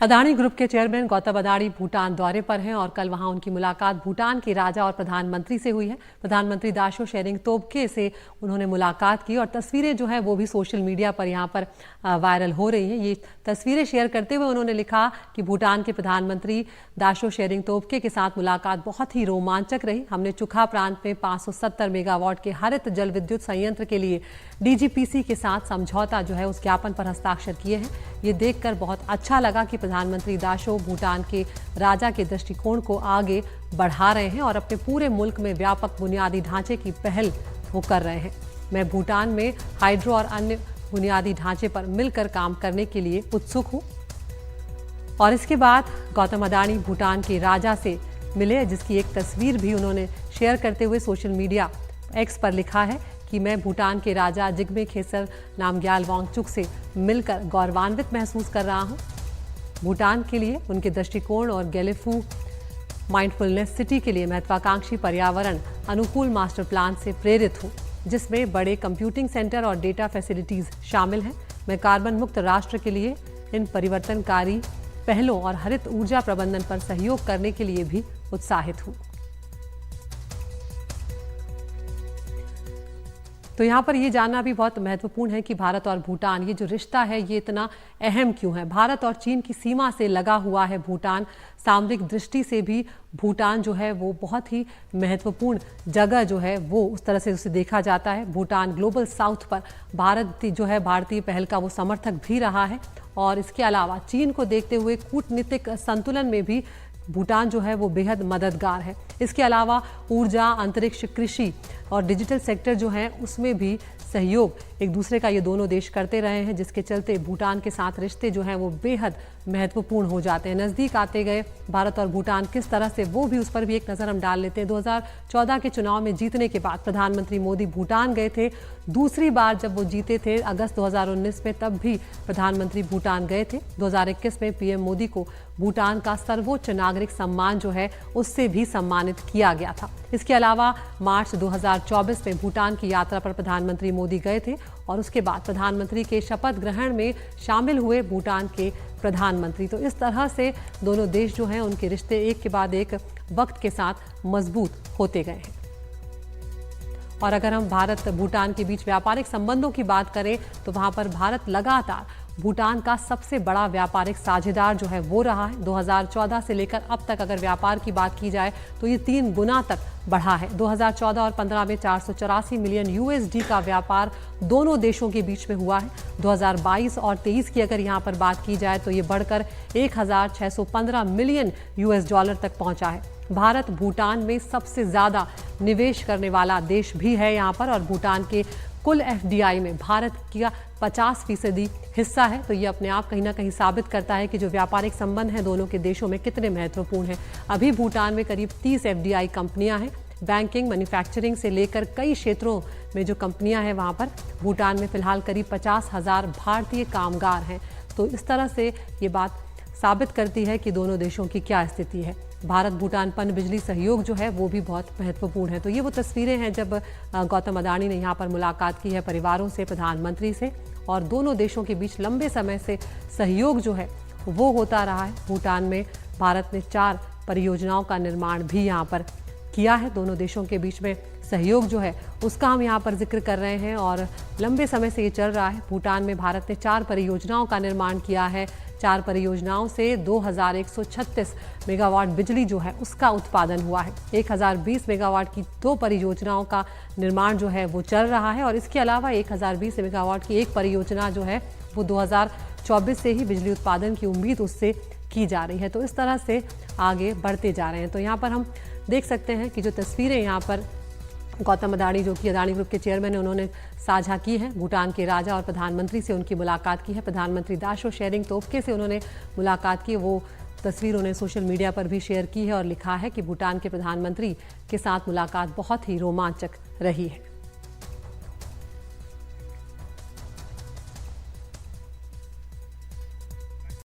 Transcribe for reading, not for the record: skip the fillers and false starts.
Adani group के chairman Gautam Adani Bhutan दौरे पर हैं और कल वहां उनकी मुलाकात भूटान के राजा और प्रधानमंत्री से हुई है। प्रधानमंत्री दाशो शेरिंग तोब्गे से उन्होंने मुलाकात की और तस्वीरें जो है वो भी सोशल मीडिया पर यहां पर वायरल हो रही हैं। ये तस्वीरें शेयर करते हुए उन्होंने लिखा कि भूटान के प्रधानमंत्री दाशो शेरिंग तोब्गे के साथ मुलाकात बहुत ही रोमांचक रही। हमने चुखा प्रांत में 570 मेगावाट के हरित जल विद्युत संयंत्र के लिए डीजीपीसी के साथ समझौता जो है उस ज्ञापन पर हस्ताक्षर किए हैं। ये देखकर बहुत अच्छा लगा कि प्रधानमंत्री दाशो भूटान के राजा के दृष्टिकोण को आगे बढ़ा रहे हैं और अपने पूरे मुल्क में व्यापक बुनियादी ढांचे की पहल वो कर रहे हैं। मैं भूटान में हाइड्रो और अन्य बुनियादी ढांचे पर मिलकर काम करने के लिए उत्सुक हूं। और इसके बाद गौतम अदानी भूटान के राजा से मिले, जिसकी एक तस्वीर भी उन्होंने शेयर करते हुए सोशल मीडिया एक्स पर लिखा है कि मैं भूटान के राजा जिग्मे खेसर नामग्याल वांगचुक से मिलकर गौरवान्वित महसूस कर रहा हूं। भूटान के लिए उनके दृष्टिकोण और गैलीफू माइंडफुलनेस सिटी के लिए महत्वाकांक्षी पर्यावरण अनुकूल मास्टर प्लान से प्रेरित हूं, जिसमें बड़े कंप्यूटिंग सेंटर और डेटा फैसिलिटीज शामिल हैं। मैं कार्बन मुक्त राष्ट्र के लिए इन परिवर्तनकारी पहलों और हरित ऊर्जा प्रबंधन पर सहयोग करने के लिए भी उत्साहित हूं। तो यहाँ पर ये जानना भी बहुत महत्वपूर्ण है कि भारत और भूटान ये जो रिश्ता है ये इतना अहम क्यों है। भारत और चीन की सीमा से लगा हुआ है भूटान। सामरिक दृष्टि से भी भूटान जो है वो बहुत ही महत्वपूर्ण जगह जो है वो उस तरह से उसे देखा जाता है। भूटान ग्लोबल साउथ पर भारत जो है भारतीय पहल का वो समर्थक भी रहा है और इसके अलावा चीन को देखते हुए कूटनीतिक संतुलन में भी भूटान जो है वो बेहद मददगार है। इसके अलावा ऊर्जा, अंतरिक्ष, कृषि और डिजिटल सेक्टर जो है उसमें भी सहयोग एक दूसरे का ये दोनों देश करते रहे हैं, जिसके चलते भूटान के साथ रिश्ते जो हैं वो बेहद महत्वपूर्ण हो जाते हैं। नज़दीक आते गए भारत और भूटान किस तरह से, वो भी उस पर भी एक नज़र हम डाल लेते हैं। 2014 के चुनाव में जीतने के बाद प्रधानमंत्री मोदी भूटान गए थे। दूसरी बार जब वो जीते थे अगस्त 2019 में, तब भी प्रधानमंत्री भूटान गए थे। 2021 में पीएम मोदी को भूटान का सर्वोच्च नागरिक सम्मान जो है उससे भी सम्मानित किया गया था। इसके अलावा मार्च 2024 में भूटान की यात्रा पर प्रधानमंत्री मोदी गए थे और उसके बाद प्रधानमंत्री के शपथ ग्रहण में शामिल हुए भूटान के प्रधानमंत्री। तो इस तरह से दोनों देश जो हैं उनके रिश्ते एक के बाद एक वक्त के साथ मजबूत होते गए हैं। और अगर हम भारत भूटान के बीच व्यापारिक संबंधों की बात करें तो वहां पर भारत लगातार भूटान का सबसे बड़ा व्यापारिक साझेदार जो है वो रहा है। 2014 से लेकर अब तक अगर व्यापार की बात की जाए तो ये 3 गुना तक बढ़ा है। 2014 और 15 में 484 मिलियन यूएसडी का व्यापार दोनों देशों के बीच में हुआ है। 2022 और 23 की अगर यहाँ पर बात की जाए तो ये बढ़कर 1615 मिलियन यूएस डॉलर तक पहुंचा है। भारत भूटान में सबसे ज़्यादा निवेश करने वाला देश भी है यहाँ पर और भूटान के कुल एफडीआई में भारत का 50% हिस्सा है। तो ये अपने आप कहीं ना कहीं साबित करता है कि जो व्यापारिक संबंध हैं दोनों के देशों में कितने महत्वपूर्ण हैं। अभी भूटान में करीब 30 एफडीआई कंपनियां हैं। बैंकिंग, मैन्युफैक्चरिंग से लेकर कई क्षेत्रों में जो कंपनियां हैं वहाँ पर भूटान में फिलहाल करीब 50,000 भारतीय कामगार हैं। तो इस तरह से ये बात साबित करती है कि दोनों देशों की क्या स्थिति है। भारत भूटान पनबिजली सहयोग जो है वो भी बहुत महत्वपूर्ण है। तो ये वो तस्वीरें हैं जब गौतम अदानी ने यहाँ पर मुलाकात की है परिवारों से, प्रधानमंत्री से, और दोनों देशों के बीच लंबे समय से सहयोग जो है वो होता रहा है। भूटान में भारत ने 4 परियोजनाओं का निर्माण भी यहाँ पर किया है। दोनों देशों के बीच में सहयोग जो है उसका हम यहाँ पर जिक्र कर रहे हैं और लंबे समय से ये चल रहा है। भूटान में भारत ने 4 परियोजनाओं का निर्माण किया है। 4 परियोजनाओं से 2136 मेगावाट बिजली जो है उसका उत्पादन हुआ है। 1020 मेगावाट की 2 परियोजनाओं का निर्माण जो है वो चल रहा है और इसके अलावा 1020 मेगावाट की एक परियोजना जो है वो 2024 से ही बिजली उत्पादन की उम्मीद उससे की जा रही है। तो इस तरह से आगे बढ़ते जा रहे हैं। तो यहाँ पर हम देख सकते हैं कि जो तस्वीरें यहाँ पर गौतम अदानी जो कि अदानी ग्रुप के चेयरमैन हैं उन्होंने साझा की है। भूटान के राजा और प्रधानमंत्री से उनकी मुलाकात की है। प्रधानमंत्री दाशो शेरिंग तोब्गे से उन्होंने मुलाकात की। वो तस्वीर उन्हें सोशल मीडिया पर भी शेयर की है और लिखा है कि भूटान के प्रधानमंत्री के साथ मुलाकात बहुत ही रोमांचक रही है।